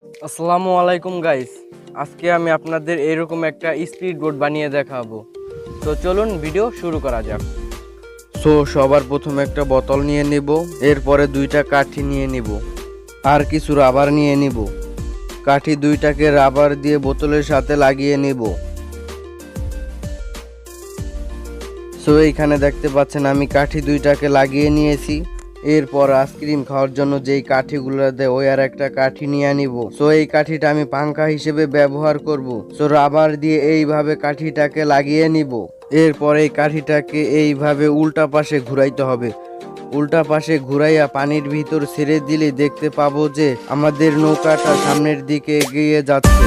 আসসালামু আলাইকুম গাইস, আজকে আমি আপনাদের এরকম একটা স্পিড বোট বানিয়ে দেখাবো। তো চলুন ভিডিও শুরু করা যাক। সবার প্রথমে একটা বোতল নিয়ে নিব, এরপরে দুইটা কাঠি নিয়ে নিব আর কিছু রাবার নিয়ে নিব। কাঠি দুইটাকে রাবার দিয়ে বোতলের সাথে লাগিয়ে নিব। এইখানে দেখতে পাচ্ছেন আমি কাঠি দুইটাকে লাগিয়ে নিয়েছি। এরপর আইসক্রিম খাওয়ার জন্য যেই কাঠিগুলো দেয় ওই আর একটা কাঠি নিয়ে নিব। এই কাঠিটা আমি পাঙ্খা হিসেবে ব্যবহার করব। রাবার দিয়ে এইভাবে কাঠিটাকে লাগিয়ে নিব। এরপর এই কাঠিটাকে এইভাবে উল্টা পাশে ঘুরাইতে হবে। উল্টা পাশে ঘুরাইয়া পানির ভিতর ছেড়ে দিলে দেখতে পাবো যে আমাদের নৌকাটা সামনের দিকে এগিয়ে যাচ্ছে।